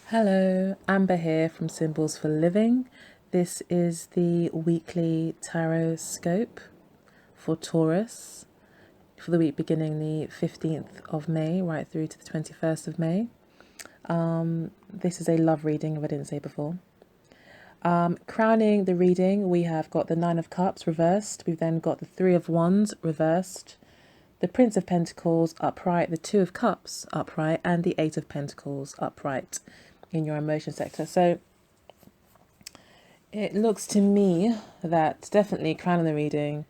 Hello, Amber here from Symbols for Living. This is the weekly tarot scope for Taurus for the week beginning the 15th of May right through to the 21st of May. This is a love reading, if I didn't say before. Crowning the reading, we have got the Nine of Cups reversed. We've then got the Three of Wands reversed, the Prince of Pentacles upright, the Two of Cups upright, and the Eight of Pentacles upright in your emotion sector. So it looks to me that definitely crowning the reading,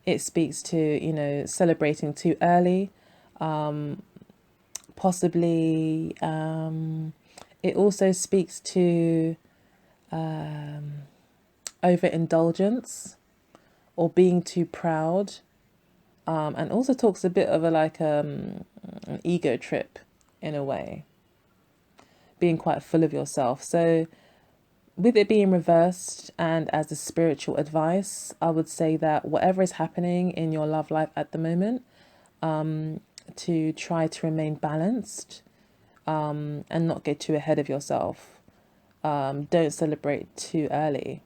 it speaks to, celebrating too early, possibly. It also speaks to overindulgence or being too proud, and also talks a bit of an ego trip in a way, being quite full of yourself. So with it being reversed and as a spiritual advice, I would say that whatever is happening in your love life at the moment, to try to remain balanced, and not get too ahead of yourself. Don't celebrate too early.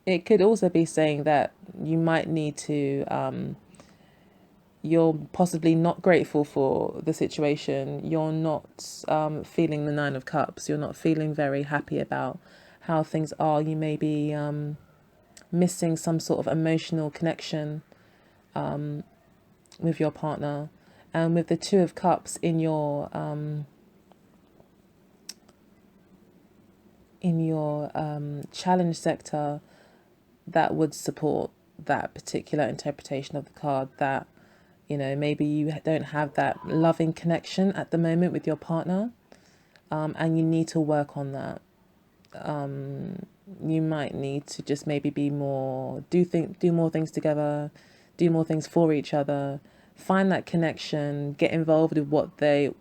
It could also be saying that you might need to, you're possibly not grateful for the situation. You're not feeling the Nine of Cups. You're not feeling very happy about how things are. You may be missing some sort of emotional connection with your partner. And with the Two of Cups in your challenge sector, that would support that particular interpretation of the card, that maybe you don't have that loving connection at the moment with your partner, and you need to work on that. You might need to just maybe be more, do more things together, do more things for each other, find that connection, get involved with what they're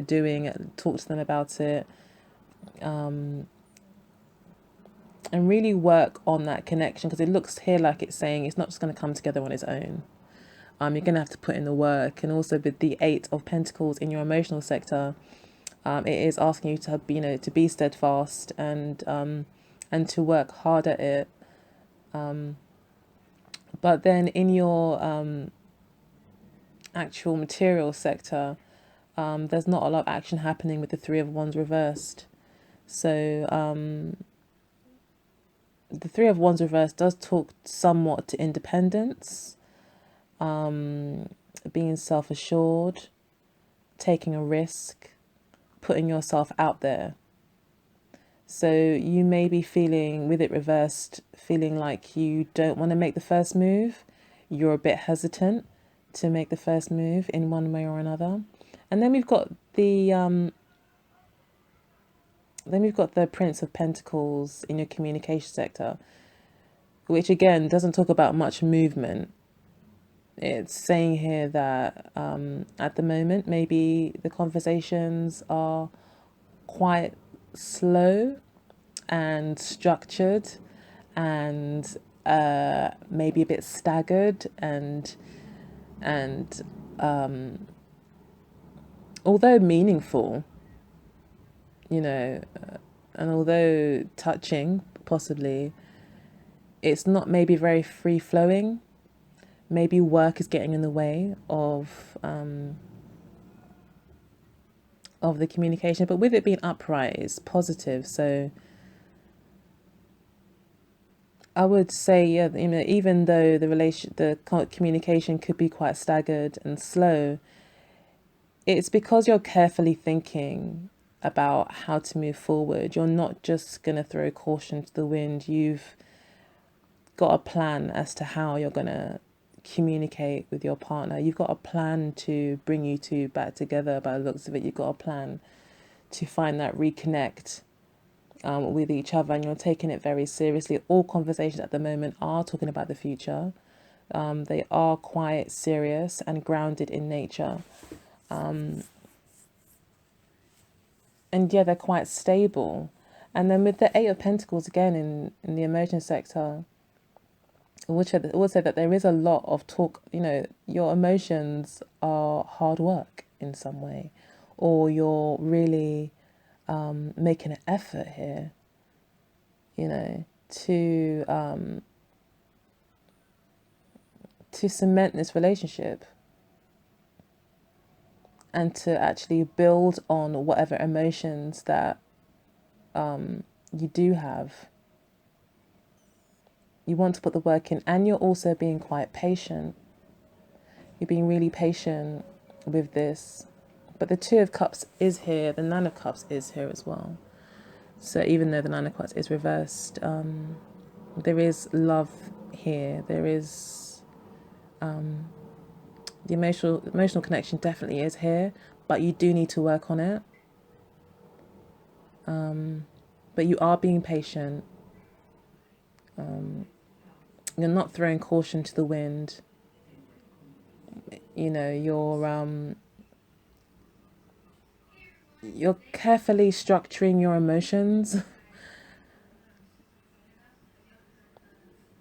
doing, talk to them about it, and really work on that connection, because it looks here like it's saying it's not just going to come together on its own. You're going to have to put in the work. And also with the Eight of Pentacles in your emotional sector, it is asking you to to be steadfast and to work hard at it. But then in your actual material sector, there's not a lot of action happening with the Three of Wands reversed. So the Three of Wands reversed does talk somewhat to independence, being self-assured, taking a risk, putting yourself out there. So you may be feeling, with it reversed, feeling like you don't want to make the first move. You're a bit hesitant to make the first move in one way or another. And then we've got the Prince of Pentacles in your communication sector, which again doesn't talk about much movement. It's saying here that at the moment, maybe the conversations are quite slow and structured, and maybe a bit staggered, and although meaningful, and although touching, possibly, it's not maybe very free flowing. Maybe work is getting in the way of the communication. But with it being upright, it's positive. So I would say, yeah, even though the communication could be quite staggered and slow, it's because you're carefully thinking about how to move forward. You're not just going to throw caution to the wind. You've got a plan as to how you're going to communicate with your partner. You've got a plan to bring you two back together. By the looks of it, you've got a plan to find that reconnect with each other, and you're taking it very seriously. All conversations at the moment are talking about the future. They are quite serious and grounded in nature. And yeah, they're quite stable. And then with the Eight of Pentacles again in the emotion sector, which I would say that there is a lot of talk. Your emotions are hard work in some way, or you're really making an effort here, to cement this relationship and to actually build on whatever emotions that you do have. You want to put the work in, and you're also being quite patient. You're being really patient with this. But the Two of Cups is here, the Nine of Cups is here as well. So even though the Nine of Cups is reversed, there is love here. There is the emotional connection definitely is here, but you do need to work on it. But you are being patient. You're not throwing caution to the wind. You're carefully structuring your emotions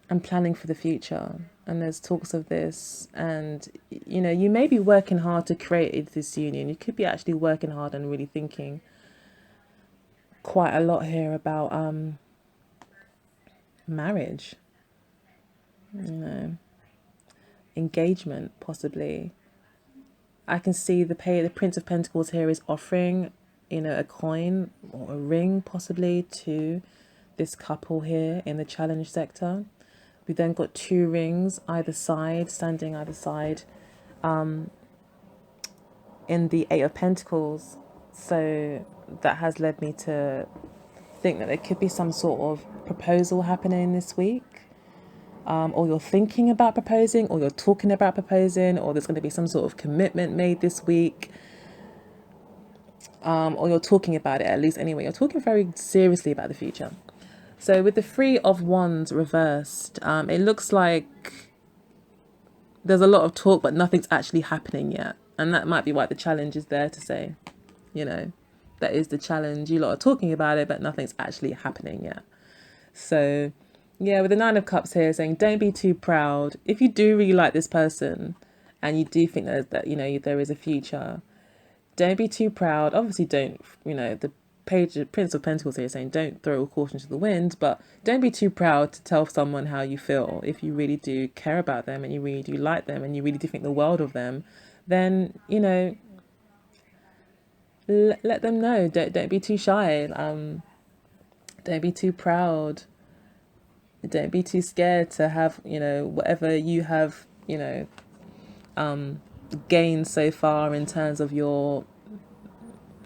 and planning for the future. And there's talks of this, and you may be working hard to create this union. You could be actually working hard and really thinking quite a lot here about marriage, engagement, possibly. I can see the Prince of Pentacles here is offering, a coin or a ring possibly to this couple here in the challenge sector. We've then got two rings standing either side, in the Eight of Pentacles. So that has led me to think that there could be some sort of proposal happening this week. Or you're thinking about proposing, or you're talking about proposing, or there's going to be some sort of commitment made this week. Or you're talking about it, at least anyway. You're talking very seriously about the future. So with the Three of Wands reversed, it looks like there's a lot of talk, but nothing's actually happening yet. And that might be why the challenge is there to say, that is the challenge. You lot are talking about it, but nothing's actually happening yet. So, yeah, with the Nine of Cups here saying, don't be too proud. If you do really like this person and you do think that there is a future, don't be too proud. Obviously, don't, the Prince of Pentacles here saying, don't throw caution to the wind, but don't be too proud to tell someone how you feel. If you really do care about them and you really do like them and you really do think the world of them, then, let them know. Don't be too shy. Don't be too proud. Don't be too scared to have, whatever you have, gained so far in terms of your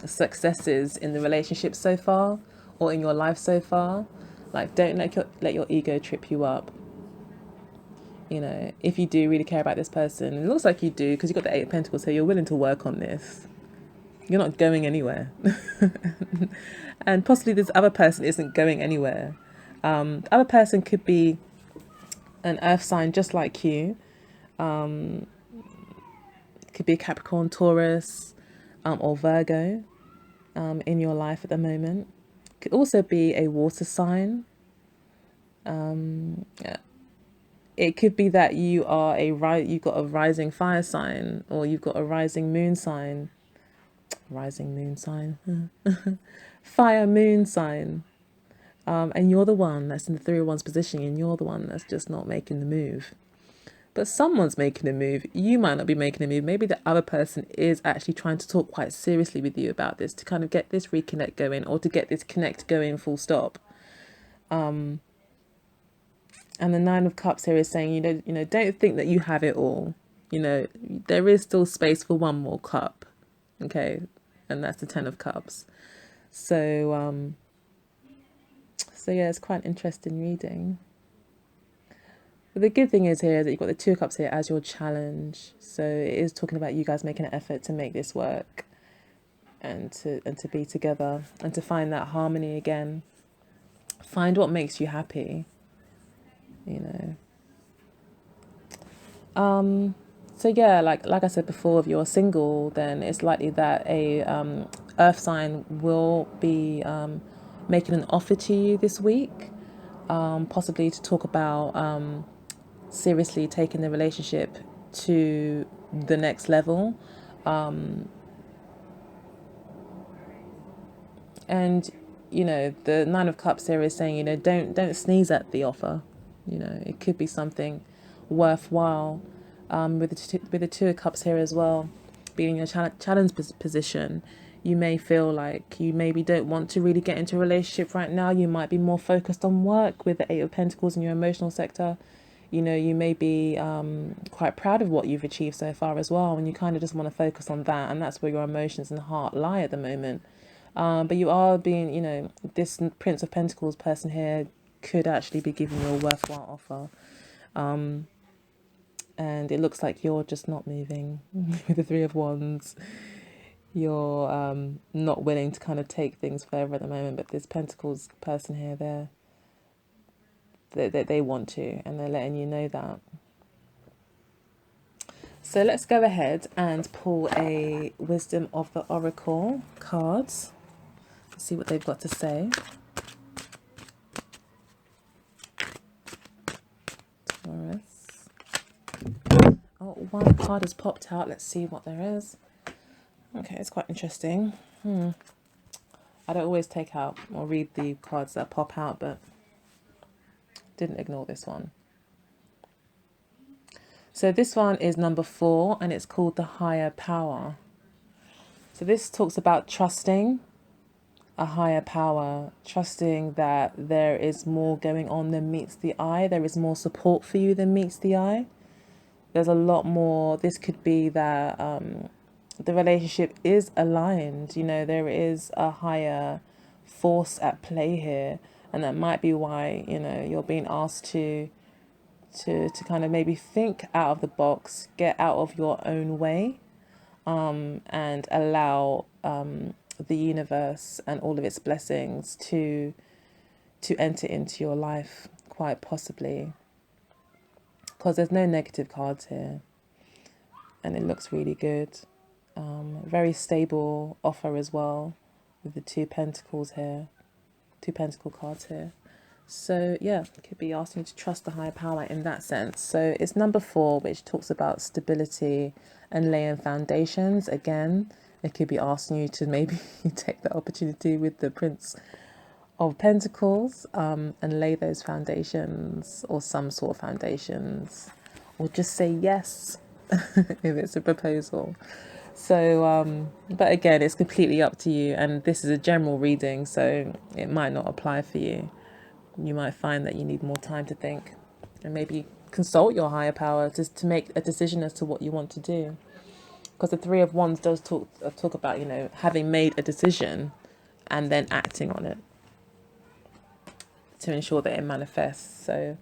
successes in the relationship so far or in your life so far. Like, don't let your ego trip you up. If you do really care about this person, it looks like you do because you've got the Eight of Pentacles here, you're willing to work on this. You're not going anywhere. And possibly this other person isn't going anywhere. The other person could be an earth sign just like you. It could be a Capricorn, Taurus, or Virgo in your life at the moment. Could also be a water sign. It could be that you've got a rising fire sign, or you've got a rising moon sign. Rising moon sign. Fire moon sign. And you're the one that's in the Three of Wands position, and you're the one that's just not making the move. But someone's making a move. You might not be making a move. Maybe the other person is actually trying to talk quite seriously with you about this to kind of get this reconnect going, or to get this connect going full stop. And the Nine of Cups here is saying, don't think that you have it all. There is still space for one more cup. Okay. And that's the Ten of Cups. So yeah, it's quite an interesting reading. But the good thing is here that you've got the Two of Cups here as your challenge. So it is talking about you guys making an effort to make this work and to be together and to find that harmony again. Find what makes you happy, So yeah, like I said before, if you're single, then it's likely that a earth sign will be making an offer to you this week, possibly to talk about seriously taking the relationship to the next level. And the Nine of Cups here is saying, don't sneeze at the offer. It could be something worthwhile. With the Two of Cups here as well, being in a challenge position, you may feel like you maybe don't want to really get into a relationship right now. You might be more focused on work with the Eight of Pentacles in your emotional sector. You may be quite proud of what you've achieved so far as well, and you kind of just want to focus on that, and that's where your emotions and heart lie at the moment. But you are being, this Prince of Pentacles person here could actually be giving you a worthwhile offer. And it looks like you're just not moving with the Three of Wands. You're not willing to kind of take things further at the moment. But this Pentacles person here, they want to, and they're letting you know that. So let's go ahead and pull a Wisdom of the Oracle cards. See what they've got to say. Taurus. Oh, one card has popped out. Let's see what there is. Okay, it's quite interesting. I don't always take out or read the cards that pop out, but didn't ignore this one. So this one is number 4, and it's called the Higher Power. So this talks about trusting a higher power, trusting that there is more going on than meets the eye. There is more support for you than meets the eye. There's a lot more. This could be that the relationship is aligned. There is a higher force at play here, and that might be why you're being asked to kind of maybe think out of the box, get out of your own way, and allow the universe and all of its blessings to enter into your life, quite possibly, because there's no negative cards here, and it looks really good. Very stable offer as well, with the Two Pentacles here, Two Pentacle cards here. So yeah, it could be asking you to trust the higher power in that sense. So it's number 4, which talks about stability and laying foundations. Again, it could be asking you to maybe take the opportunity with the Prince of Pentacles, and lay those foundations, or some sort of foundations, or just say yes if it's a proposal. So but again, it's completely up to you, and this is a general reading, so it might not apply for you. You might find that you need more time to think, and maybe consult your higher power to make a decision as to what you want to do. Because the Three of Wands does talk about, having made a decision and then acting on it to ensure that it manifests. So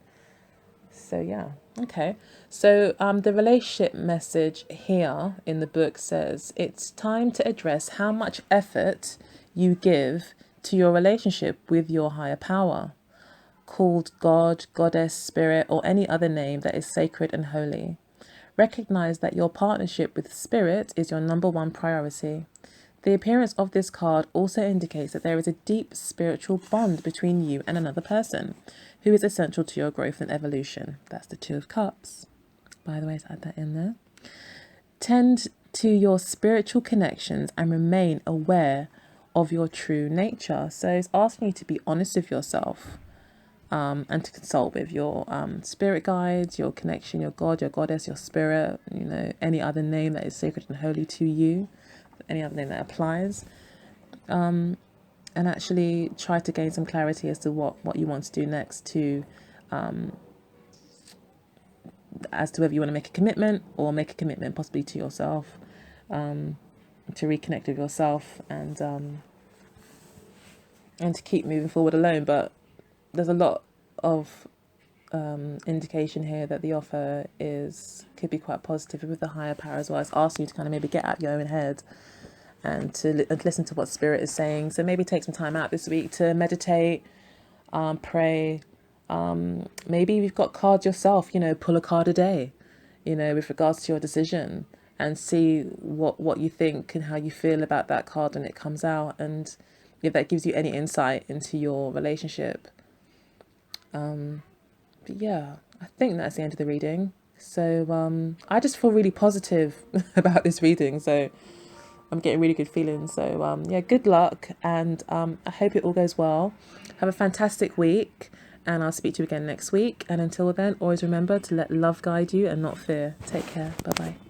yeah. Okay. So the relationship message here in the book says it's time to address how much effort you give to your relationship with your higher power, called God, Goddess, Spirit, or any other name that is sacred and holy. Recognize that your partnership with Spirit is your number 1 priority. The appearance of this card also indicates that there is a deep spiritual bond between you and another person who is essential to your growth and evolution. That's the Two of Cups. By the way, let's add that in there. Tend to your spiritual connections and remain aware of your true nature. So it's asking you to be honest with yourself, and to consult with your spirit guides, your connection, your God, your Goddess, your Spirit, any other name that is sacred and holy to you, any other name that applies, and actually try to gain some clarity as to what you want to do next, as to whether you want to make a commitment, or make a commitment possibly to yourself, to reconnect with yourself, and to keep moving forward alone. But there's a lot of indication here that the offer could be quite positive with the higher power as well. It's asking you to kind of maybe get out of your own head and to listen to what Spirit is saying. So maybe take some time out this week to meditate, pray. Maybe if you've got cards yourself, pull a card a day, with regards to your decision, and see what you think and how you feel about that card when it comes out, and if that gives you any insight into your relationship. But yeah, I think that's the end of the reading. So I just feel really positive about this reading. So I'm getting really good feelings. So yeah, good luck, and I hope it all goes well. Have a fantastic week, and I'll speak to you again next week. And until then, always remember to let love guide you and not fear. Take care. Bye bye.